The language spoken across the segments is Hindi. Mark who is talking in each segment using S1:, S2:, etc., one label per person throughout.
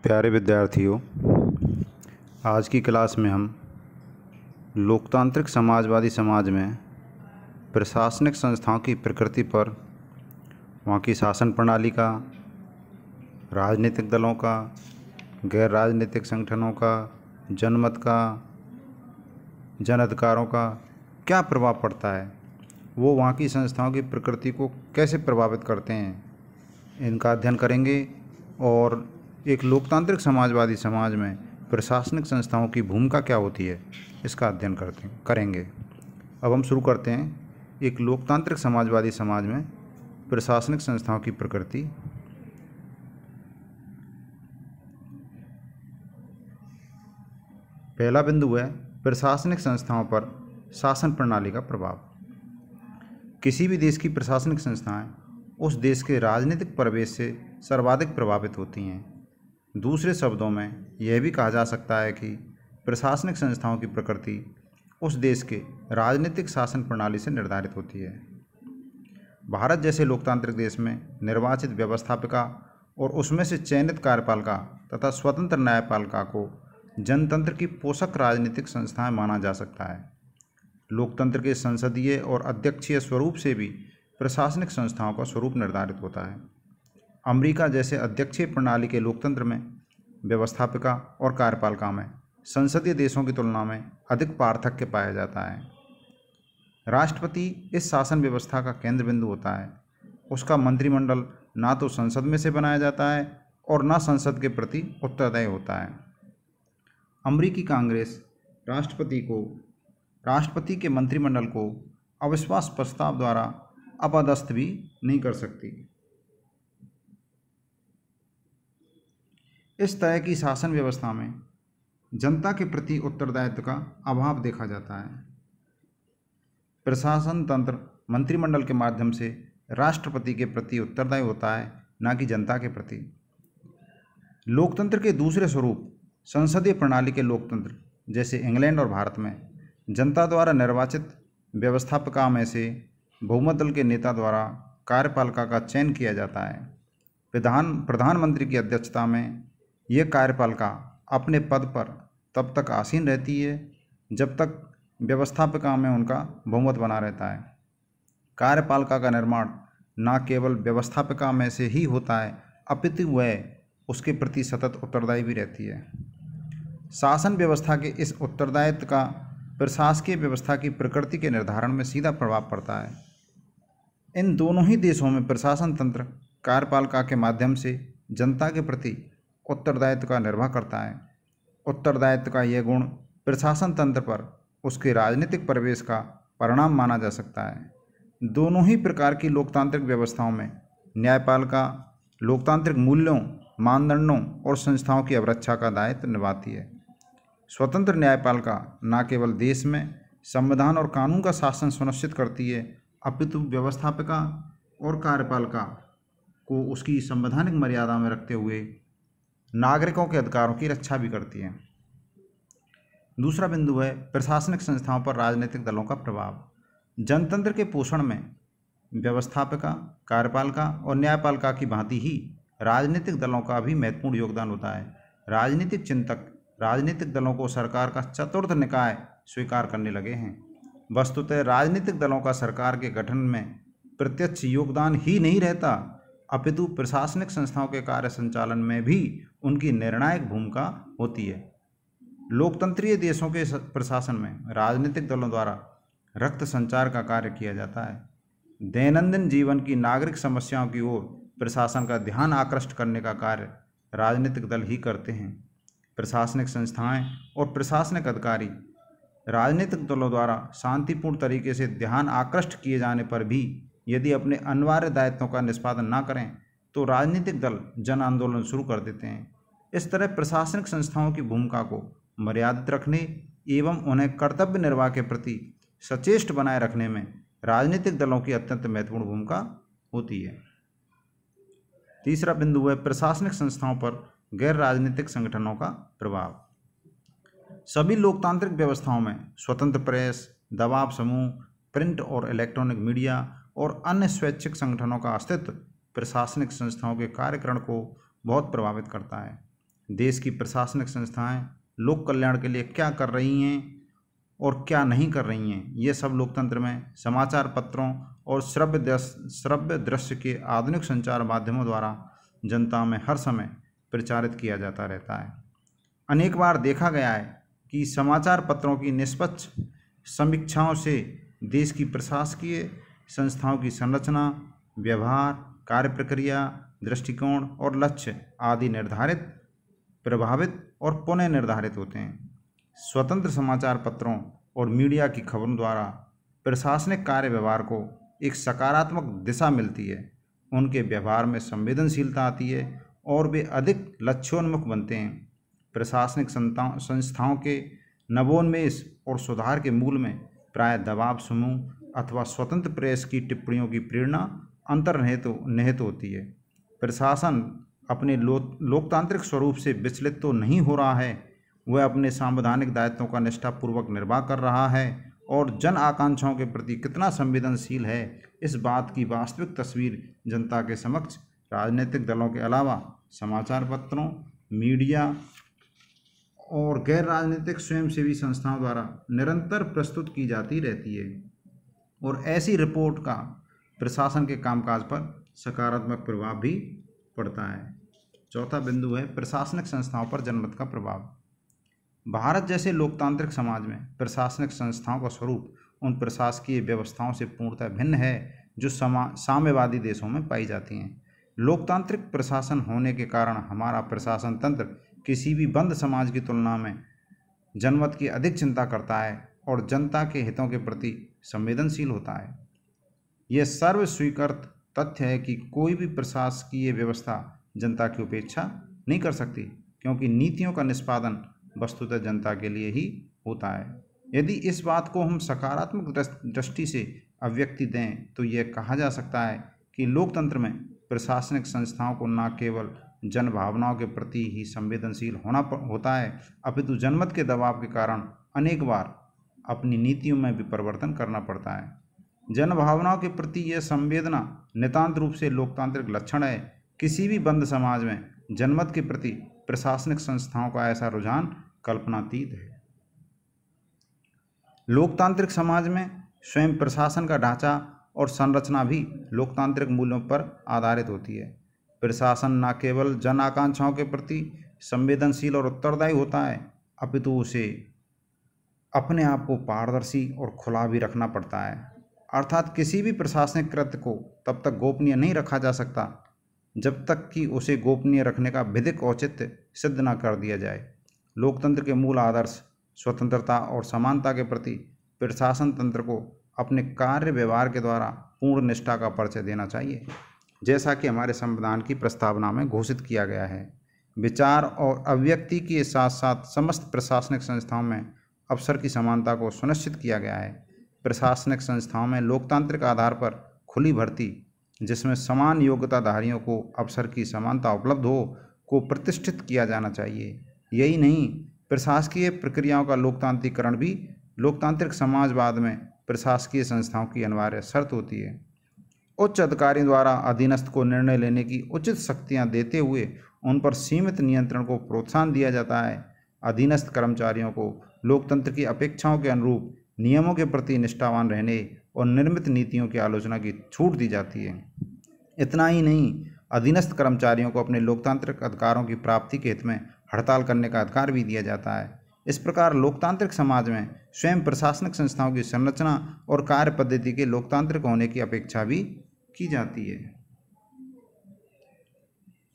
S1: प्यारे विद्यार्थियों, आज की क्लास में हम लोकतांत्रिक समाजवादी समाज में प्रशासनिक संस्थाओं की प्रकृति पर, वहाँ की शासन प्रणाली का, राजनीतिक दलों का, गैर राजनीतिक संगठनों का, जनमत का, जन अधिकारों का क्या प्रभाव पड़ता है, वो वहाँ की संस्थाओं की प्रकृति को कैसे प्रभावित करते हैं, इनका अध्ययन करेंगे। और एक लोकतांत्रिक समाजवादी समाज में प्रशासनिक संस्थाओं की भूमिका क्या होती है, इसका अध्ययन करेंगे। अब हम शुरू करते हैं। एक लोकतांत्रिक समाजवादी समाज में प्रशासनिक संस्थाओं की प्रकृति। पहला बिंदु है प्रशासनिक संस्थाओं पर शासन प्रणाली का प्रभाव। किसी भी देश की प्रशासनिक संस्थाएं उस देश के राजनीतिक परिवेश से सर्वाधिक प्रभावित होती हैं। दूसरे शब्दों में यह भी कहा जा सकता है कि प्रशासनिक संस्थाओं की प्रकृति उस देश के राजनीतिक शासन प्रणाली से निर्धारित होती है। भारत जैसे लोकतांत्रिक देश में निर्वाचित व्यवस्थापिका और उसमें से चयनित कार्यपालिका तथा स्वतंत्र न्यायपालिका को जनतंत्र की पोषक राजनीतिक संस्थाएं माना जा सकता है। लोकतंत्र के संसदीय और अध्यक्षीय स्वरूप से भी प्रशासनिक संस्थाओं का स्वरूप निर्धारित होता है। अमेरिका जैसे अध्यक्षीय प्रणाली के लोकतंत्र में व्यवस्थापिका और कार्यपालिका में संसदीय देशों की तुलना में अधिक पार्थक्य पाया जाता है। राष्ट्रपति इस शासन व्यवस्था का केंद्र बिंदु होता है। उसका मंत्रिमंडल ना तो संसद में से बनाया जाता है और ना संसद के प्रति उत्तरदायी होता है। अमेरिकी कांग्रेस राष्ट्रपति के मंत्रिमंडल को अविश्वास प्रस्ताव द्वारा अपदस्थ भी नहीं कर सकती। इस तरह की शासन व्यवस्था में जनता के प्रति उत्तरदायित्व का अभाव देखा जाता है। प्रशासन तंत्र मंत्रिमंडल के माध्यम से राष्ट्रपति के प्रति उत्तरदायी होता है, न कि जनता के प्रति। लोकतंत्र के दूसरे स्वरूप संसदीय प्रणाली के लोकतंत्र जैसे इंग्लैंड और भारत में जनता द्वारा निर्वाचित व्यवस्थापिका में से बहुमत दल के नेता द्वारा कार्यपालिका का चयन किया जाता है। प्रधानमंत्री की अध्यक्षता में यह कार्यपालिका अपने पद पर तब तक आसीन रहती है जब तक व्यवस्थापिका में उनका बहुमत बना रहता है। कार्यपालिका का निर्माण न केवल व्यवस्थापिका में से ही होता है, अपितु वह उसके प्रति सतत उत्तरदायी भी रहती है। शासन व्यवस्था के इस उत्तरदायित्व का प्रशासकीय व्यवस्था की प्रकृति के निर्धारण में सीधा प्रभाव पड़ता है। इन दोनों ही देशों में प्रशासन तंत्र कार्यपालिका के माध्यम से जनता के प्रति उत्तरदायित्व का निर्वाह करता है। उत्तरदायित्व का यह गुण प्रशासन तंत्र पर उसके राजनीतिक परिवेश का परिणाम माना जा सकता है। दोनों ही प्रकार की लोकतांत्रिक व्यवस्थाओं में न्यायपालिका लोकतांत्रिक मूल्यों, मानदंडों और संस्थाओं की अवरक्षा का दायित्व निभाती है। स्वतंत्र न्यायपालिका न केवल देश में संविधान और कानून का शासन सुनिश्चित करती है, अपितु व्यवस्थापिका और कार्यपालिका को उसकी संवैधानिक मर्यादा में रखते हुए नागरिकों के अधिकारों की रक्षा भी करती है। दूसरा बिंदु है प्रशासनिक संस्थाओं पर राजनीतिक दलों का प्रभाव। जनतंत्र के पोषण में व्यवस्थापिका, कार्यपालिका और न्यायपालिका की भांति ही राजनीतिक दलों का भी महत्वपूर्ण योगदान होता है। राजनीतिक चिंतक राजनीतिक दलों को सरकार का चतुर्थ निकाय स्वीकार करने लगे हैं। वस्तुतः राजनीतिक दलों का सरकार के गठन में प्रत्यक्ष योगदान ही नहीं रहता, अपितु प्रशासनिक संस्थाओं के कार्य संचालन में भी उनकी निर्णायक भूमिका होती है। लोकतंत्रीय देशों के प्रशासन में राजनीतिक दलों द्वारा रक्त संचार का कार्य किया जाता है। दैनंदिन जीवन की नागरिक समस्याओं की ओर प्रशासन का ध्यान आकृष्ट करने का कार्य राजनीतिक दल ही करते हैं। प्रशासनिक संस्थाएं और प्रशासनिक अधिकारी राजनीतिक दलों द्वारा शांतिपूर्ण तरीके से ध्यान आकृष्ट किए जाने पर भी यदि अपने अनिवार्य दायित्वों का निष्पादन न करें तो राजनीतिक दल जन आंदोलन शुरू कर देते हैं। इस तरह प्रशासनिक संस्थाओं की भूमिका को मर्यादित रखने एवं उन्हें कर्तव्य निर्वाह के प्रति सचेष्ट बनाए रखने में राजनीतिक दलों की अत्यंत महत्वपूर्ण भूमिका होती है। तीसरा बिंदु है प्रशासनिक संस्थाओं पर गैर राजनीतिक संगठनों का प्रभाव। सभी लोकतांत्रिक व्यवस्थाओं में स्वतंत्र प्रेस, दबाव समूह, प्रिंट और इलेक्ट्रॉनिक मीडिया और अन्य स्वैच्छिक संगठनों का अस्तित्व प्रशासनिक संस्थाओं के कार्यकरण को बहुत प्रभावित करता है। देश की प्रशासनिक संस्थाएं लोक कल्याण के लिए क्या कर रही हैं और क्या नहीं कर रही हैं, ये सब लोकतंत्र में समाचार पत्रों और श्रव्य दृश्य के आधुनिक संचार माध्यमों द्वारा जनता में हर समय प्रचारित किया जाता रहता है। अनेक बार देखा गया है कि समाचार पत्रों की निष्पक्ष समीक्षाओं से देश की प्रशासकीय संस्थाओं की संरचना, व्यवहार, कार्य प्रक्रिया, दृष्टिकोण और लक्ष्य आदि निर्धारित, प्रभावित और पुनः निर्धारित होते हैं। स्वतंत्र समाचार पत्रों और मीडिया की खबरों द्वारा प्रशासनिक कार्य व्यवहार को एक सकारात्मक दिशा मिलती है, उनके व्यवहार में संवेदनशीलता आती है और वे अधिक लक्ष्योन्मुख बनते हैं। प्रशासनिक संस्थाओं के नवोन्मेष और सुधार के मूल में प्राय दबाव समूह अथवा स्वतंत्र प्रेस की टिप्पणियों की प्रेरणा अंतर्निहित होती है। प्रशासन अपने लोकतांत्रिक स्वरूप से विचलित तो नहीं हो रहा है, वह अपने संवैधानिक दायित्वों का निष्ठापूर्वक निर्वाह कर रहा है और जन आकांक्षाओं के प्रति कितना संवेदनशील है, इस बात की वास्तविक तस्वीर जनता के समक्ष राजनीतिक दलों के अलावा समाचार पत्रों, मीडिया और गैर राजनीतिक स्वयंसेवी संस्थाओं द्वारा निरंतर प्रस्तुत की जाती रहती है और ऐसी रिपोर्ट का प्रशासन के कामकाज पर सकारात्मक प्रभाव भी पड़ता है। चौथा बिंदु है प्रशासनिक संस्थाओं पर जनमत का प्रभाव। भारत जैसे लोकतांत्रिक समाज में प्रशासनिक संस्थाओं का स्वरूप उन प्रशासकीय व्यवस्थाओं से पूर्णतः भिन्न है जो साम्यवादी देशों में पाई जाती हैं। लोकतांत्रिक प्रशासन होने के कारण हमारा प्रशासन तंत्र किसी भी बंद समाज की तुलना में जनमत की अधिक चिंता करता है और जनता के हितों के प्रति संवेदनशील होता है। यह सर्वस्वीकृत तथ्य है कि कोई भी प्रशासकीय व्यवस्था जनता की उपेक्षा नहीं कर सकती, क्योंकि नीतियों का निष्पादन वस्तुतः जनता के लिए ही होता है। यदि इस बात को हम सकारात्मक दृष्टि से अभिव्यक्ति दें तो यह कहा जा सकता है कि लोकतंत्र में प्रशासनिक संस्थाओं को न केवल जन भावनाओं के प्रति ही संवेदनशील होना होता है, अपितु जनमत के दबाव के कारण अनेक बार अपनी नीतियों में भी परिवर्तन करना पड़ता है। जन भावनाओं के प्रति यह संवेदना नितांत रूप से लोकतांत्रिक लक्षण है। किसी भी बंद समाज में जनमत के प्रति प्रशासनिक संस्थाओं का ऐसा रुझान कल्पनातीत है। लोकतांत्रिक समाज में स्वयं प्रशासन का ढांचा और संरचना भी लोकतांत्रिक मूल्यों पर आधारित होती है। प्रशासन न केवल जन आकांक्षाओं के प्रति संवेदनशील और उत्तरदायी होता है, अपितु उसे अपने आप को पारदर्शी और खुला भी रखना पड़ता है। अर्थात किसी भी प्रशासनिक कृत्य को तब तक गोपनीय नहीं रखा जा सकता जब तक कि उसे गोपनीय रखने का विधिक औचित्य सिद्ध न कर दिया जाए। लोकतंत्र के मूल आदर्श स्वतंत्रता और समानता के प्रति प्रशासन तंत्र को अपने कार्य व्यवहार के द्वारा पूर्ण निष्ठा का परिचय देना चाहिए, जैसा कि हमारे संविधान की प्रस्तावना में घोषित किया गया है। विचार और अभिव्यक्ति के साथ साथ समस्त प्रशासनिक संस्थाओं में अवसर की समानता को सुनिश्चित किया गया है। प्रशासनिक संस्थाओं में लोकतांत्रिक आधार पर खुली भर्ती, जिसमें समान योग्यताधारियों को अवसर की समानता उपलब्ध हो, को प्रतिष्ठित किया जाना चाहिए। यही नहीं, प्रशासकीय प्रक्रियाओं का लोकतांत्रिकरण भी लोकतांत्रिक समाजवाद में प्रशासकीय संस्थाओं की अनिवार्य शर्त होती है। उच्च अधिकारियों द्वारा अधीनस्थ को निर्णय लेने की उचित शक्तियां देते हुए उन पर सीमित नियंत्रण को प्रोत्साहन दिया जाता है। अधीनस्थ कर्मचारियों को लोकतंत्र की अपेक्षाओं के अनुरूप नियमों के प्रति निष्ठावान रहने और निर्मित नीतियों की आलोचना की छूट दी जाती है। इतना ही नहीं, अधीनस्थ कर्मचारियों को अपने लोकतांत्रिक अधिकारों की प्राप्ति के हित में हड़ताल करने का अधिकार भी दिया जाता है। इस प्रकार लोकतांत्रिक समाज में स्वयं प्रशासनिक संस्थाओं की संरचना और कार्य पद्धति के लोकतांत्रिक होने की अपेक्षा भी की जाती है।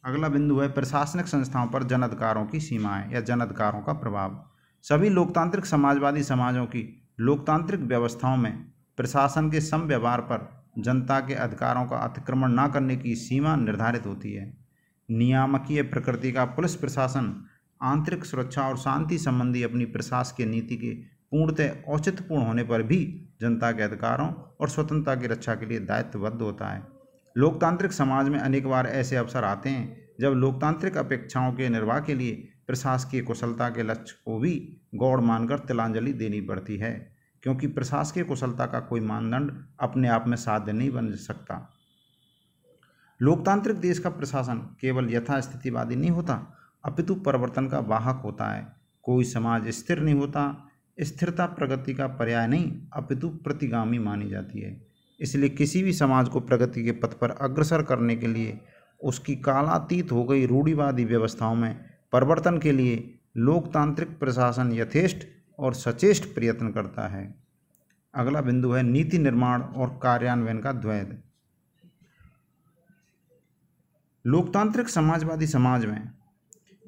S1: अगला बिंदु है प्रशासनिक संस्थाओं पर जन अधिकारों की सीमाएं या जन अधिकारों का प्रभाव। सभी लोकतांत्रिक समाजवादी समाजों की लोकतांत्रिक व्यवस्थाओं में प्रशासन के सम व्यवहार पर जनता के अधिकारों का अतिक्रमण न करने की सीमा निर्धारित होती है। नियामकीय प्रकृति का पुलिस प्रशासन आंतरिक सुरक्षा और शांति संबंधी अपनी प्रशासकीय नीति के पूर्णतः औचित्यपूर्ण होने पर भी जनता के अधिकारों और स्वतंत्रता की रक्षा के लिए दायित्वबद्ध होता है। लोकतांत्रिक समाज में अनेक बार ऐसे अवसर आते हैं जब लोकतांत्रिक अपेक्षाओं के निर्वाह के लिए प्रशासकीय कुशलता के लक्ष्य को भी गौण मानकर तिलांजलि देनी पड़ती है, क्योंकि प्रशासकीय कुशलता का कोई मानदंड अपने आप में साध्य नहीं बन सकता। लोकतांत्रिक देश का प्रशासन केवल यथास्थितिवादी नहीं होता, अपितु परिवर्तन का वाहक होता है। कोई समाज स्थिर नहीं होता। स्थिरता प्रगति का पर्याय नहीं अपितु प्रतिगामी मानी जाती है। इसलिए किसी भी समाज को प्रगति के पथ पर अग्रसर करने के लिए उसकी कालातीत हो गई रूढ़िवादी व्यवस्थाओं में परिवर्तन के लिए लोकतांत्रिक प्रशासन यथेष्ट और सचेष्ट प्रयत्न करता है। अगला बिंदु है नीति निर्माण और कार्यान्वयन का द्वैध। लोकतांत्रिक समाजवादी समाज में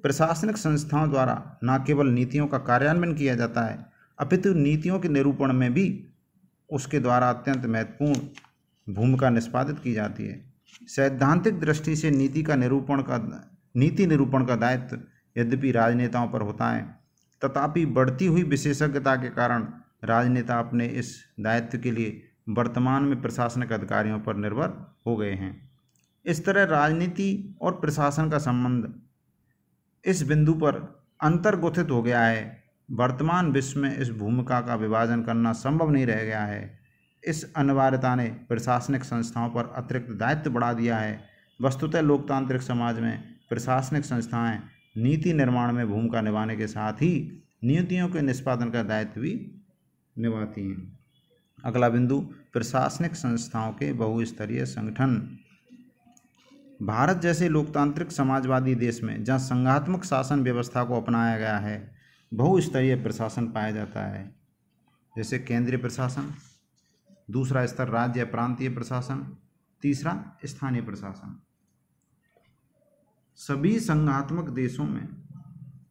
S1: प्रशासनिक संस्थाओं द्वारा न केवल नीतियों का कार्यान्वयन किया जाता है अपितु नीतियों के निरूपण में भी उसके द्वारा अत्यंत महत्वपूर्ण भूमिका निष्पादित की जाती है। सैद्धांतिक दृष्टि से नीति निरूपण का दायित्व यद्यपि राजनेताओं पर होता है, तथापि बढ़ती हुई विशेषज्ञता के कारण राजनेता अपने इस दायित्व के लिए वर्तमान में प्रशासनिक अधिकारियों पर निर्भर हो गए हैं। इस तरह राजनीति और प्रशासन का संबंध इस बिंदु पर अंतर्ग्रथित हो गया है। वर्तमान विश्व में इस भूमिका का विभाजन करना संभव नहीं रह गया है। इस अनिवार्यता ने प्रशासनिक संस्थाओं पर अतिरिक्त दायित्व बढ़ा दिया है। वस्तुतः लोकतांत्रिक समाज में प्रशासनिक संस्थाएं नीति निर्माण में भूमिका निभाने के साथ ही नीतियों के निष्पादन का दायित्व भी निभाती हैं। अगला बिंदु प्रशासनिक संस्थाओं के बहुस्तरीय संगठन। भारत जैसे लोकतांत्रिक समाजवादी देश में जहाँ संघात्मक शासन व्यवस्था को अपनाया गया है, बहुस्तरीय प्रशासन पाया जाता है। जैसे केंद्रीय प्रशासन, दूसरा स्तर राज्य या प्रांतीय प्रशासन, तीसरा स्थानीय प्रशासन। सभी संघात्मक देशों में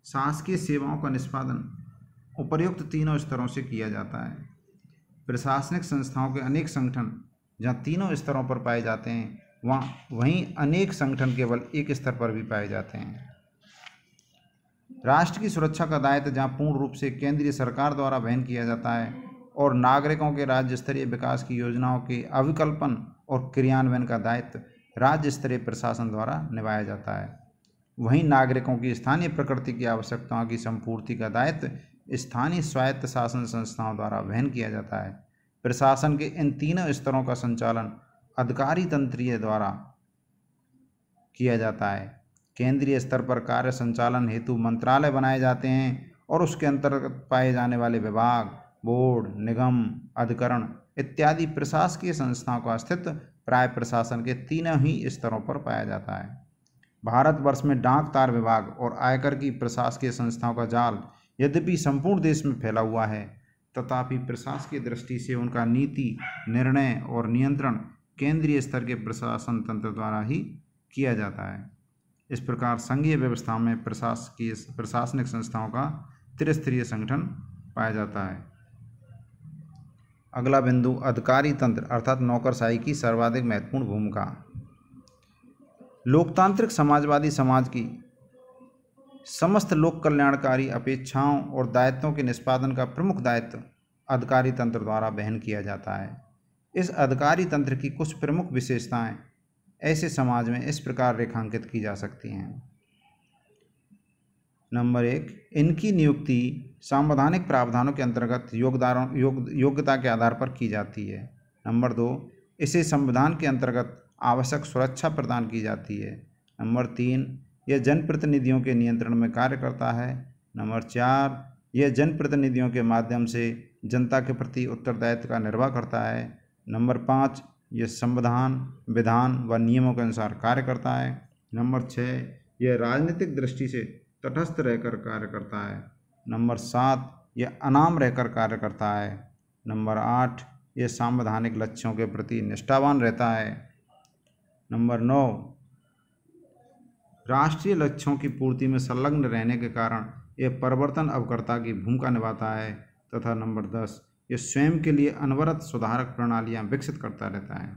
S1: शासकीय सेवाओं का निष्पादन उपर्युक्त तीनों स्तरों से किया जाता है। प्रशासनिक संस्थाओं के अनेक संगठन जहाँ तीनों स्तरों पर पाए जाते हैं वहीं अनेक संगठन केवल एक स्तर पर भी पाए जाते हैं। राष्ट्र की सुरक्षा का दायित्व जहाँ पूर्ण रूप से केंद्रीय सरकार द्वारा वहन किया जाता है और नागरिकों के राज्य स्तरीय विकास की योजनाओं के अभिकल्पन और क्रियान्वयन का दायित्व राज्य स्तरीय प्रशासन द्वारा निभाया जाता है, वहीं नागरिकों की स्थानीय प्रकृति की आवश्यकताओं की संपूर्ति का दायित्व स्थानीय स्वायत्त शासन संस्थाओं द्वारा वहन किया जाता है। प्रशासन के इन तीनों स्तरों का संचालन अधिकारी तंत्रीय द्वारा किया जाता है। केंद्रीय स्तर पर कार्य संचालन हेतु मंत्रालय बनाए जाते हैं और उसके अंतर्गत पाए जाने वाले विभाग, बोर्ड, निगम, अधिकरण इत्यादि प्रशासकीय संस्थाओं का अस्तित्व प्राय प्रशासन के तीनों ही स्तरों पर पाया जाता है। भारतवर्ष में डाक तार विभाग और आयकर की प्रशासकीय संस्थाओं का जाल यद्यपि संपूर्ण देश में फैला हुआ है, तथापि प्रशासकीय दृष्टि से उनका नीति, निर्णय और नियंत्रण केंद्रीय स्तर के प्रशासन तंत्र द्वारा ही किया जाता है। इस प्रकार संघीय व्यवस्था में प्रशासनिक संस्थाओं का त्रिस्तरीय संगठन पाया जाता है। अगला बिंदु अधिकारी तंत्र अर्थात नौकरशाही की सर्वाधिक महत्वपूर्ण भूमिका। लोकतांत्रिक समाजवादी समाज की समस्त लोक कल्याणकारी अपेक्षाओं और दायित्वों के निष्पादन का प्रमुख दायित्व अधिकारी तंत्र द्वारा वहन किया जाता है। इस अधिकारी तंत्र की कुछ प्रमुख विशेषताएं ऐसे समाज में इस प्रकार रेखांकित की जा सकती हैं। नंबर 1, इनकी नियुक्ति संवैधानिक प्रावधानों के अंतर्गत योग्यता के आधार पर की जाती है। नंबर 2, इसे संविधान के अंतर्गत आवश्यक सुरक्षा प्रदान की जाती है। नंबर 3, यह जनप्रतिनिधियों के नियंत्रण में कार्य करता है। नंबर 4, यह जनप्रतिनिधियों के माध्यम से जनता के प्रति उत्तरदायित्व का निर्वाह करता है। नंबर 5, यह संविधान, विधान व नियमों के अनुसार कार्य करता है। नंबर 6, यह राजनीतिक दृष्टि से तटस्थ रहकर कार्य करता है। नंबर 7, यह अनाम रहकर कार्य करता है। नंबर 8, यह संवैधानिक लक्ष्यों के प्रति निष्ठावान रहता है। नंबर 9, राष्ट्रीय लक्ष्यों की पूर्ति में संलग्न रहने के कारण यह परिवर्तन अवकर्ता की भूमिका निभाता है। तथा नंबर 10, यह स्वयं के लिए अनवरत सुधारक प्रणालियां विकसित करता रहता है।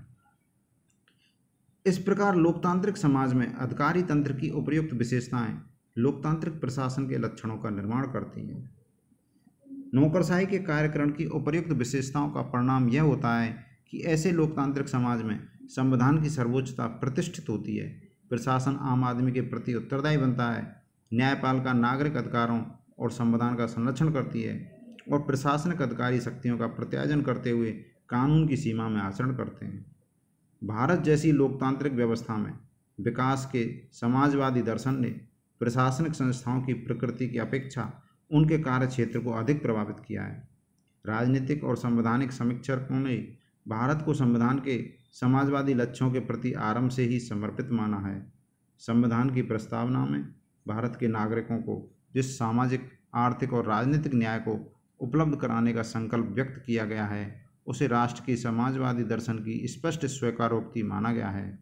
S1: इस प्रकार लोकतांत्रिक समाज में अधिकारी तंत्र की उपयुक्त विशेषताएं लोकतांत्रिक प्रशासन के लक्षणों का निर्माण करती हैं। नौकरशाही के कार्यकरण की उपयुक्त विशेषताओं का परिणाम यह होता है कि ऐसे लोकतांत्रिक समाज में संविधान की सर्वोच्चता प्रतिष्ठित होती है, प्रशासन आम आदमी के प्रति उत्तरदायी बनता है, न्यायपालिका नागरिक अधिकारों और संविधान का संरक्षण करती है और प्रशासनिक अधिकारी शक्तियों का प्रत्यायन करते हुए कानून की सीमा में आचरण करते हैं। भारत जैसी लोकतांत्रिक व्यवस्था में विकास के समाजवादी दर्शन ने प्रशासनिक संस्थाओं की प्रकृति की अपेक्षा उनके कार्य क्षेत्र को अधिक प्रभावित किया है। राजनीतिक और संवैधानिक समीक्षकों ने भारत को संविधान के समाजवादी लक्ष्यों के प्रति आरंभ से ही समर्पित माना है। संविधान की प्रस्तावना में भारत के नागरिकों को जिस सामाजिक, आर्थिक और राजनीतिक न्याय को उपलब्ध कराने का संकल्प व्यक्त किया गया है, उसे राष्ट्र की समाजवादी दर्शन की स्पष्ट स्वीकारोक्ति माना गया है।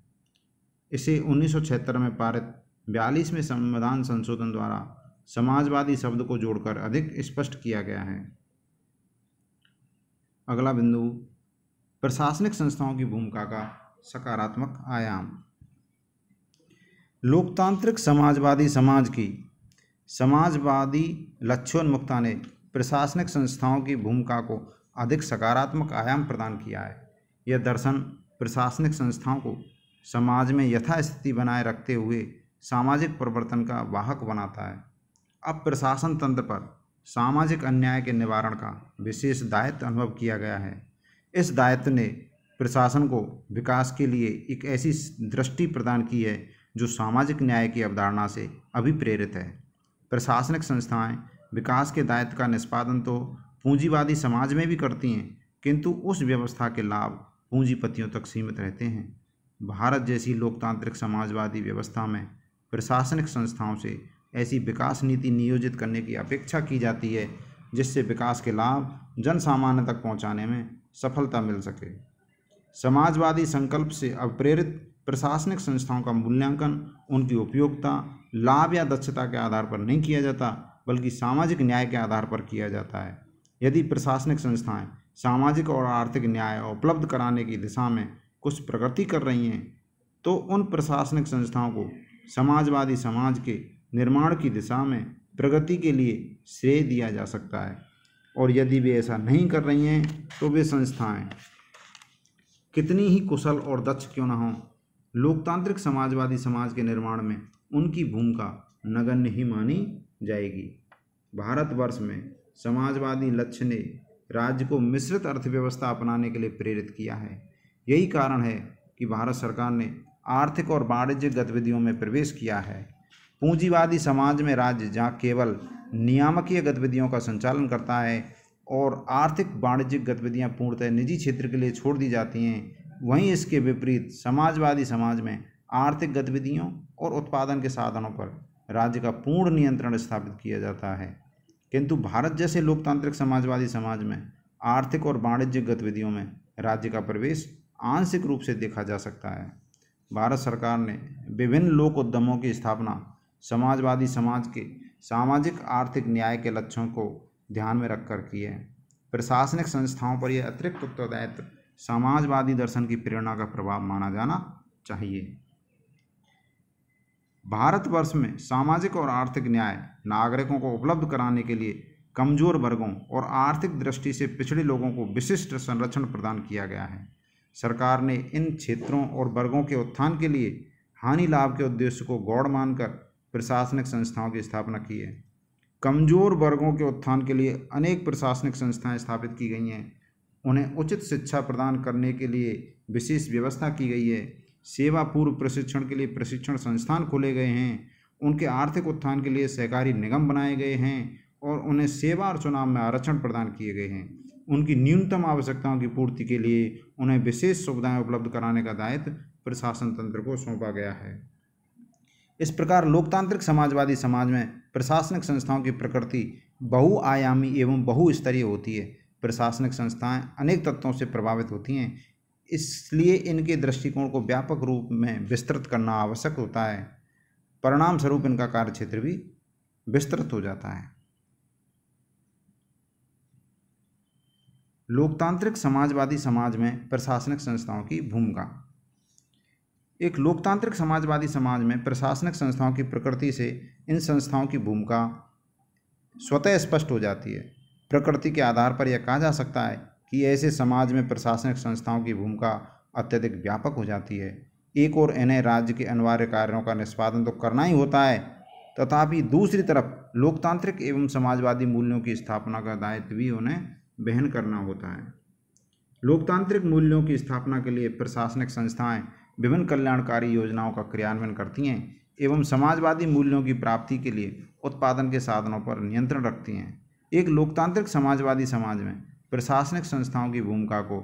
S1: इसे 1976 में पारित 42वें संविधान संशोधन द्वारा समाजवादी शब्द को जोड़कर अधिक स्पष्ट किया गया है। अगला बिंदु, प्रशासनिक संस्थाओं की भूमिका का सकारात्मक आयाम। लोकतांत्रिक समाजवादी समाज की समाजवादी लक्ष्योन्मुखता ने प्रशासनिक संस्थाओं की भूमिका को अधिक सकारात्मक आयाम प्रदान किया है। यह दर्शन प्रशासनिक संस्थाओं को समाज में यथास्थिति बनाए रखते हुए सामाजिक परिवर्तन का वाहक बनाता है। अब प्रशासन तंत्र पर सामाजिक अन्याय के निवारण का विशेष दायित्व अनुभव किया गया है। इस दायित्व ने प्रशासन को विकास के लिए एक ऐसी दृष्टि प्रदान की है जो सामाजिक न्याय की अवधारणा से अभिप्रेरित है। प्रशासनिक संस्थाएं विकास के दायित्व का निष्पादन तो पूंजीवादी समाज में भी करती हैं, किंतु उस व्यवस्था के लाभ पूंजीपतियों तक सीमित रहते हैं। भारत जैसी लोकतांत्रिक समाजवादी व्यवस्था में प्रशासनिक संस्थाओं से ऐसी विकास नीति नियोजित करने की अपेक्षा की जाती है जिससे विकास के लाभ जन सामान्य तक पहुंचाने में सफलता मिल सके। समाजवादी संकल्प से अप्रेरित प्रशासनिक संस्थाओं का मूल्यांकन उनकी उपयोगिता, लाभ या दक्षता के आधार पर नहीं किया जाता, बल्कि सामाजिक न्याय के आधार पर किया जाता है। यदि प्रशासनिक संस्थाएं सामाजिक और आर्थिक न्याय उपलब्ध कराने की दिशा में कुछ प्रगति कर रही हैं, तो उन प्रशासनिक संस्थाओं को समाजवादी समाज के निर्माण की दिशा में प्रगति के लिए श्रेय दिया जा सकता है। और यदि वे ऐसा नहीं कर रही हैं, तो वे संस्थाएं कितनी ही कुशल और दक्ष क्यों न हों, लोकतांत्रिक समाजवादी समाज के निर्माण में उनकी भूमिका नगण्य ही मानी जाएगी। भारतवर्ष में समाजवादी लक्ष्य ने राज्य को मिश्रित अर्थव्यवस्था अपनाने के लिए प्रेरित किया है। यही कारण है कि भारत सरकार ने आर्थिक और वाणिज्यिक गतिविधियों में प्रवेश किया है। पूंजीवादी समाज में राज्य जहाँ केवल नियामकीय गतिविधियों का संचालन करता है और आर्थिक वाणिज्यिक गतिविधियाँ पूर्णतः निजी क्षेत्र के लिए छोड़ दी जाती हैं, वहीं इसके विपरीत समाजवादी समाज में आर्थिक गतिविधियों और उत्पादन के साधनों पर राज्य का पूर्ण नियंत्रण स्थापित किया जाता है। किंतु भारत जैसे लोकतांत्रिक समाजवादी समाज में आर्थिक और वाणिज्यिक गतिविधियों में राज्य का प्रवेश आंशिक रूप से देखा जा सकता है। भारत सरकार ने विभिन्न लोक उद्यमों की स्थापना समाजवादी समाज के सामाजिक आर्थिक न्याय के लक्ष्यों को ध्यान में रखकर की है। प्रशासनिक संस्थाओं पर यह अतिरिक्त उत्तरदायित्व समाजवादी दर्शन की प्रेरणा का प्रभाव माना जाना चाहिए। भारतवर्ष में सामाजिक और आर्थिक न्याय नागरिकों को उपलब्ध कराने के लिए कमजोर वर्गों और आर्थिक दृष्टि से पिछड़े लोगों को विशिष्ट संरक्षण प्रदान किया गया है। सरकार ने इन क्षेत्रों और वर्गों के उत्थान के लिए हानि लाभ के उद्देश्य को गौण मानकर प्रशासनिक संस्थाओं की स्थापना की है। कमजोर वर्गों के उत्थान के लिए अनेक प्रशासनिक संस्थाएं स्थापित की गई हैं। उन्हें उचित शिक्षा प्रदान करने के लिए विशेष व्यवस्था की गई है। सेवा पूर्व प्रशिक्षण के लिए प्रशिक्षण संस्थान खोले गए हैं। उनके आर्थिक उत्थान के लिए सहकारी निगम बनाए गए हैं और उन्हें सेवा और चुनाव में आरक्षण प्रदान किए गए हैं। उनकी न्यूनतम आवश्यकताओं की पूर्ति के लिए उन्हें विशेष सुविधाएं उपलब्ध कराने का दायित्व प्रशासन तंत्र को सौंपा गया है। इस प्रकार लोकतांत्रिक समाजवादी समाज में प्रशासनिक संस्थाओं की प्रकृति बहुआयामी एवं बहुस्तरीय होती है। प्रशासनिक संस्थाएं अनेक तत्वों से प्रभावित होती हैं, इसलिए इनके दृष्टिकोण को व्यापक रूप में विस्तृत करना आवश्यक होता है। परिणाम स्वरूप इनका कार्यक्षेत्र भी विस्तृत हो जाता है। लोकतांत्रिक समाजवादी समाज में प्रशासनिक संस्थाओं की भूमिका। एक लोकतांत्रिक समाजवादी समाज में प्रशासनिक संस्थाओं की प्रकृति से इन संस्थाओं की भूमिका स्वतः स्पष्ट हो जाती है। प्रकृति के आधार पर यह कहा जा सकता है कि ऐसे समाज में प्रशासनिक संस्थाओं की भूमिका अत्यधिक व्यापक हो जाती है। एक और इन्हें राज्य के अनिवार्य कार्यों का निष्पादन तो करना ही होता है, तथापि दूसरी तरफ लोकतांत्रिक एवं समाजवादी मूल्यों की स्थापना का दायित्व भी उन्हें वहन करना होता है। लोकतांत्रिक मूल्यों की स्थापना के लिए प्रशासनिक संस्थाएं विभिन्न कल्याणकारी योजनाओं का क्रियान्वयन करती हैं। एवं समाजवादी मूल्यों की प्राप्ति के लिए उत्पादन के साधनों पर नियंत्रण रखती हैं। एक लोकतांत्रिक समाजवादी समाज में प्रशासनिक संस्थाओं की भूमिका को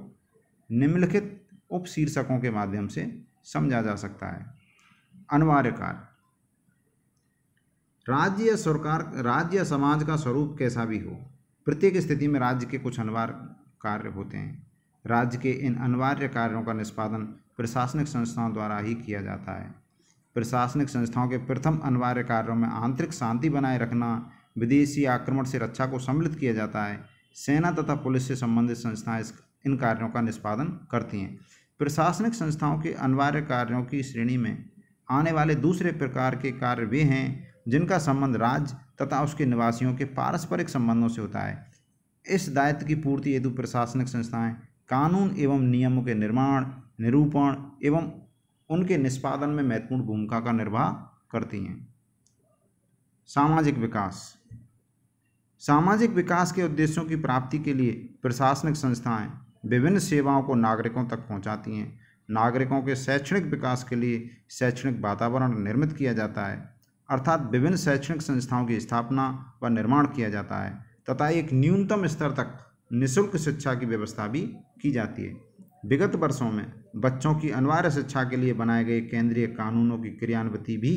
S1: निम्नलिखित उपशीर्षकों के माध्यम से समझा जा सकता है। अनिवार्य कार्य। राज्य या समाज का स्वरूप कैसा भी हो, प्रत्येक स्थिति में राज्य के कुछ अनिवार्य कार्य होते हैं। राज्य के इन अनिवार्य कार्यों का निष्पादन प्रशासनिक संस्थाओं द्वारा ही किया जाता है। प्रशासनिक संस्थाओं के प्रथम अनिवार्य कार्यों में आंतरिक शांति बनाए रखना, विदेशी आक्रमण से रक्षा को सम्मिलित किया जाता है। सेना तथा पुलिस से संबंधित संस्थाएं इन कार्यों का निष्पादन करती हैं। प्रशासनिक संस्थाओं के अनिवार्य कार्यों की श्रेणी में आने वाले दूसरे प्रकार के कार्य वे हैं जिनका संबंध राज्य तथा उसके निवासियों के पारस्परिक संबंधों से होता है। इस दायित्व की पूर्ति हेतु प्रशासनिक संस्थाएं कानून एवं नियमों के निर्माण, निरूपण एवं उनके निष्पादन में महत्वपूर्ण भूमिका का निर्वाह करती हैं। सामाजिक विकास। सामाजिक विकास के उद्देश्यों की प्राप्ति के लिए प्रशासनिक संस्थाएं विभिन्न सेवाओं को नागरिकों तक पहुंचाती हैं। नागरिकों के शैक्षणिक विकास के लिए शैक्षणिक वातावरण निर्मित किया जाता है, अर्थात विभिन्न शैक्षणिक संस्थाओं की स्थापना व निर्माण किया जाता है तथा एक न्यूनतम स्तर तक निःशुल्क शिक्षा की व्यवस्था भी की जाती है। विगत वर्षों में बच्चों की अनिवार्य शिक्षा के लिए बनाए गए केंद्रीय कानूनों की क्रियान्विति भी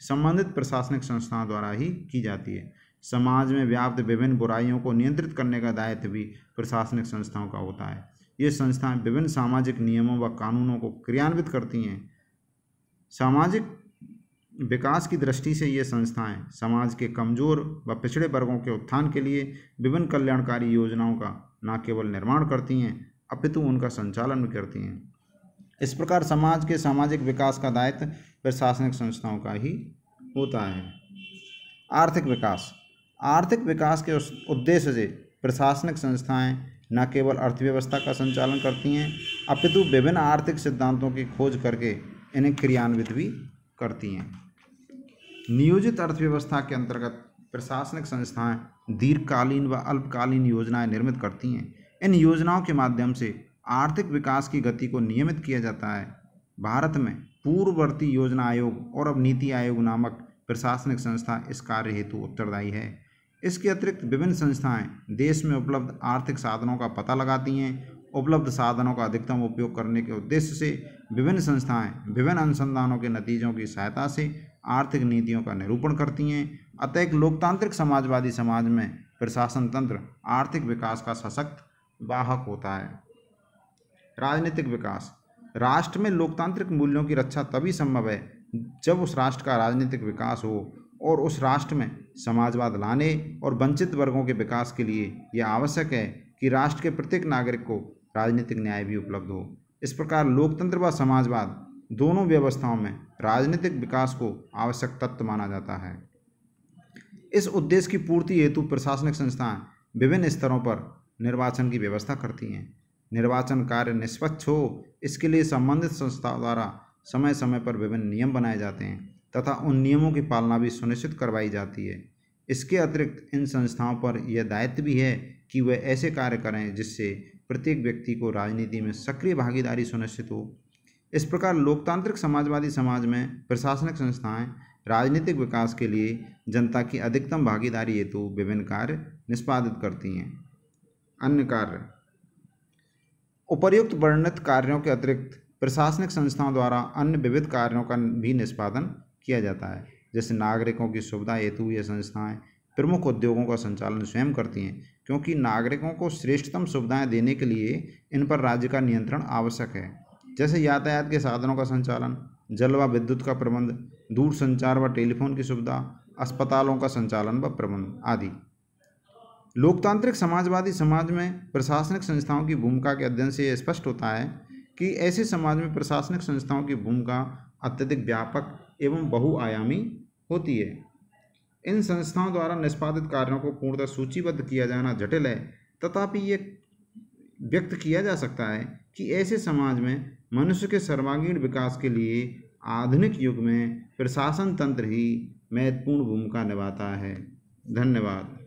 S1: संबंधित प्रशासनिक संस्थाओं द्वारा ही की जाती है। समाज में व्याप्त विभिन्न बुराइयों को नियंत्रित करने का दायित्व भी प्रशासनिक संस्थाओं का होता है। ये संस्थाएं विभिन्न सामाजिक नियमों व कानूनों को क्रियान्वित करती हैं। सामाजिक विकास की दृष्टि से ये संस्थाएं समाज के कमजोर व पिछड़े वर्गों के उत्थान के लिए विभिन्न कल्याणकारी योजनाओं का न केवल निर्माण करती हैं अपितु उनका संचालन भी करती हैं। इस प्रकार समाज के सामाजिक विकास का दायित्व प्रशासनिक संस्थाओं का ही होता है। आर्थिक विकास। आर्थिक विकास के उद्देश्य से प्रशासनिक संस्थाएं न केवल अर्थव्यवस्था का संचालन करती हैं अपितु विभिन्न आर्थिक सिद्धांतों की खोज करके इन्हें क्रियान्वित भी करती हैं। नियोजित अर्थव्यवस्था के अंतर्गत प्रशासनिक संस्थाएं दीर्घकालीन व अल्पकालीन योजनाएं निर्मित करती हैं। इन योजनाओं के माध्यम से आर्थिक विकास की गति को नियमित किया जाता है। भारत में पूर्ववर्ती योजना आयोग और अब नीति आयोग नामक प्रशासनिक संस्था इस कार्य हेतु उत्तरदायी है। इसके अतिरिक्त विभिन्न संस्थाएं देश में उपलब्ध आर्थिक साधनों का पता लगाती हैं। उपलब्ध साधनों का अधिकतम उपयोग करने के उद्देश्य से विभिन्न संस्थाएं विभिन्न अनुसंधानों के नतीजों की सहायता से आर्थिक नीतियों का निरूपण करती हैं। अतः एक लोकतांत्रिक समाजवादी समाज में प्रशासन तंत्र आर्थिक विकास का सशक्त वाहक होता है। राजनीतिक विकास। राष्ट्र में लोकतांत्रिक मूल्यों की रक्षा तभी संभव है जब उस राष्ट्र का राजनीतिक विकास हो और उस राष्ट्र में समाजवाद लाने और वंचित वर्गों के विकास के लिए यह आवश्यक है कि राष्ट्र के प्रत्येक नागरिक को राजनीतिक न्याय भी उपलब्ध हो। इस प्रकार लोकतंत्र व समाजवाद दोनों व्यवस्थाओं में राजनीतिक विकास को आवश्यक तत्व माना जाता है। इस उद्देश्य की पूर्ति हेतु प्रशासनिक संस्थाएं विभिन्न स्तरों पर निर्वाचन की व्यवस्था करती हैं। निर्वाचन कार्य निष्पक्ष हो इसके लिए संबंधित संस्थाओं द्वारा समय समय पर विभिन्न नियम बनाए जाते हैं तथा उन नियमों की पालना भी सुनिश्चित करवाई जाती है। इसके अतिरिक्त इन संस्थाओं पर यह दायित्व भी है कि वे ऐसे कार्य करें जिससे प्रत्येक व्यक्ति को राजनीति में सक्रिय भागीदारी सुनिश्चित हो। इस प्रकार लोकतांत्रिक समाजवादी समाज में प्रशासनिक संस्थाएं राजनीतिक विकास के लिए जनता की अधिकतम भागीदारी हेतु विभिन्न कार्य निष्पादित करती हैं। अन्य कार्य। उपर्युक्त वर्णित कार्यों के अतिरिक्त प्रशासनिक संस्थाओं द्वारा अन्य विविध कार्यों का भी निष्पादन किया जाता है। जैसे नागरिकों की सुविधा हेतु ये संस्थाएं प्रमुख उद्योगों का संचालन स्वयं करती हैं, क्योंकि नागरिकों को श्रेष्ठतम सुविधाएं देने के लिए इन पर राज्य का नियंत्रण आवश्यक है। जैसे यातायात के साधनों का संचालन, जल व विद्युत का प्रबंध, दूर संचार व टेलीफोन की सुविधा, अस्पतालों का संचालन व प्रबंध आदि। लोकतांत्रिक समाजवादी समाज में प्रशासनिक संस्थाओं की भूमिका के अध्ययन से यह स्पष्ट होता है कि ऐसे समाज में प्रशासनिक संस्थाओं की भूमिका अत्यधिक व्यापक एवं बहुआयामी होती है। इन संस्थाओं द्वारा निष्पादित कार्यों को पूर्णतः सूचीबद्ध किया जाना जटिल है, तथापि ये व्यक्त किया जा सकता है कि ऐसे समाज में मनुष्य के सर्वांगीण विकास के लिए आधुनिक युग में प्रशासन तंत्र ही महत्वपूर्ण भूमिका निभाता है। धन्यवाद।